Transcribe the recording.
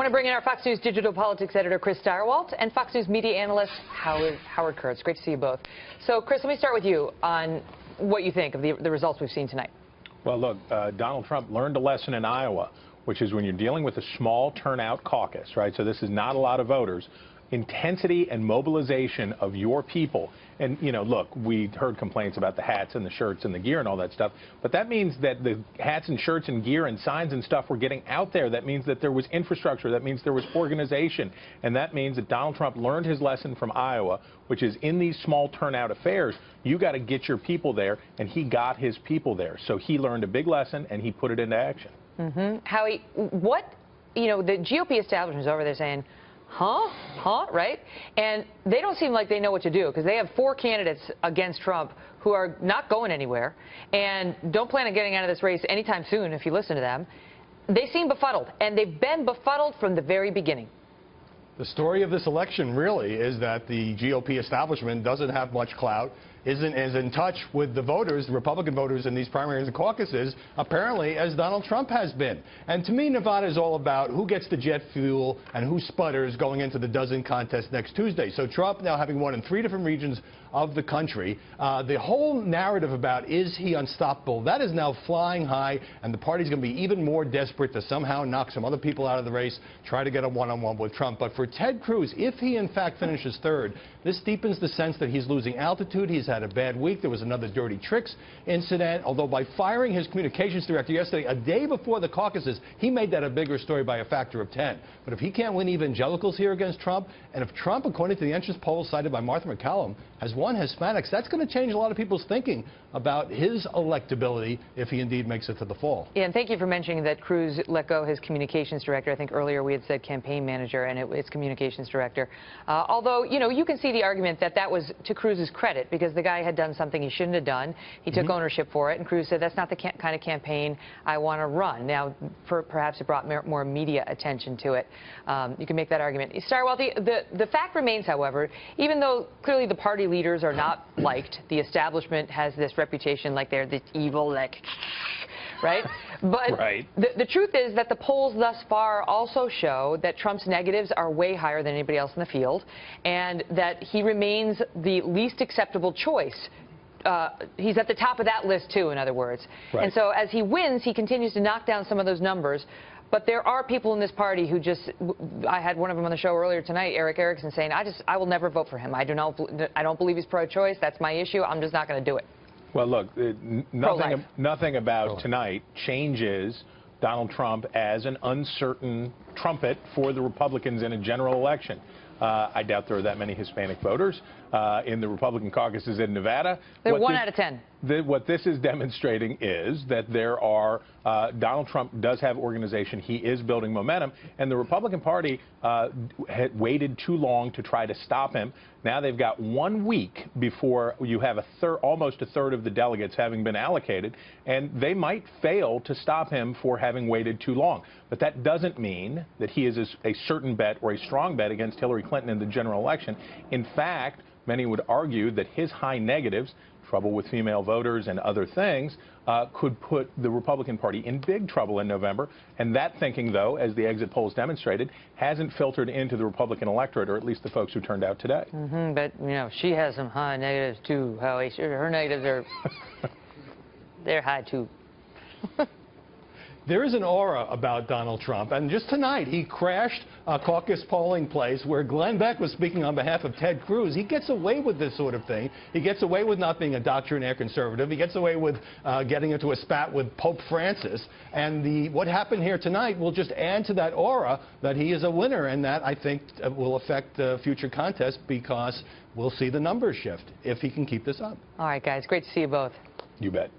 want to bring in our Fox News digital politics editor, Chris Stirewalt, and Fox News media analyst, Howard Kurtz. Great to see you both. So, Chris, let me start with you on what you think of the results we've seen tonight. Well, look, Donald Trump learned a lesson in Iowa, which is when you're dealing with a small turnout caucus, right? So this is not a lot of voters. Intensity and mobilization of your people. And, you know, look, we heard complaints about the hats and the shirts and the gear and all that stuff, but that means that the hats and shirts and gear and signs and stuff were getting out there. That means that there was infrastructure. That means there was organization. And that means that Donald Trump learned his lesson from Iowa, which is in these small turnout affairs, you got to get your people there, and he got his people there. So he learned a big lesson, and he put it into action. Howie, what, you know, the GOP establishment is over there saying, huh, right? And they don't seem like they know what to do, because they have 4 candidates against Trump who are not going anywhere and don't plan on getting out of this race anytime soon, if you listen to them. They seem befuddled, and they've been befuddled from the very beginning. The story of this election really is that the GOP establishment doesn't have much clout, isn't as in touch with the voters, the Republican voters in these primaries and caucuses, apparently, as Donald Trump has been. And to me, Nevada is all about who gets the jet fuel and who sputters going into the dozen contest next Tuesday. So Trump, now having won in 3 different regions of the country, the whole narrative about is he unstoppable, that is now flying high, and the party's going to be even more desperate to somehow knock some other people out of the race, try to get a one-on-one with Trump. But for Ted Cruz, if he in fact finishes 3rd, this deepens the sense that he's losing altitude. He's had a bad week. There was another dirty tricks incident, although by firing his communications director yesterday, a day before the caucuses, he made that a bigger story by a factor of 10. But if he can't win evangelicals here against Trump, and if Trump, according to the entrance poll cited by Martha McCallum, has won Hispanics, that's going to change a lot of people's thinking about his electability if he indeed makes it to the fall. Yeah, and thank you for mentioning that Cruz let go his communications director. I think earlier we had said campaign manager, and it's communications director. Although, you know, you can see the argument that that was to Cruz's credit, because the guy had done something he shouldn't have done. He took ownership for it, and Cruz said, that's not the kind of campaign I want to run. Now, perhaps it brought more media attention to it. You can make that argument. Stirewalt, the fact remains, however, even though clearly the party leaders are not liked, the establishment has this reputation like they're this evil, like, right? But the truth is that the polls thus far also show that Trump's negatives are way higher than anybody else in the field, and that he remains the least acceptable choice. He's at the top of that list, too, in other words. And so as he wins, he continues to knock down some of those numbers. But there are people in this party who just, I had one of them on the show earlier tonight, Eric Erickson, saying, I will never vote for him. I don't believe he's pro-choice. That's my issue. I'm just not going to do it. Well, look, nothing about tonight changes Donald Trump as an uncertain trumpet for the Republicans in a general election. I doubt there are that many Hispanic voters in the Republican caucuses in Nevada. They're 1 out of 10. What this is demonstrating is that there are, Donald Trump does have organization. He is building momentum. And the Republican Party had waited too long to try to stop him. Now they've got 1 week before you have almost a third of the delegates having been allocated. And they might fail to stop him for having waited too long. But that doesn't mean that he is a certain bet or a strong bet against Hillary Clinton in the general election. In fact, many would argue that his high negatives, trouble with female voters and other things, could put the Republican Party in big trouble in November. And that thinking, though, as the exit polls demonstrated, hasn't filtered into the Republican electorate, or at least the folks who turned out today. But, you know, she has some high negatives, too, Howie. Her negatives are, they're high, too. There is an aura about Donald Trump, and just tonight he crashed a caucus polling place where Glenn Beck was speaking on behalf of Ted Cruz. He gets away with this sort of thing. He gets away with not being a doctrinaire conservative. He gets away with getting into a spat with Pope Francis. And what happened here tonight will just add to that aura that he is a winner, and that, I think, will affect future contests, because we'll see the numbers shift if he can keep this up. All right, guys. Great to see you both. You bet.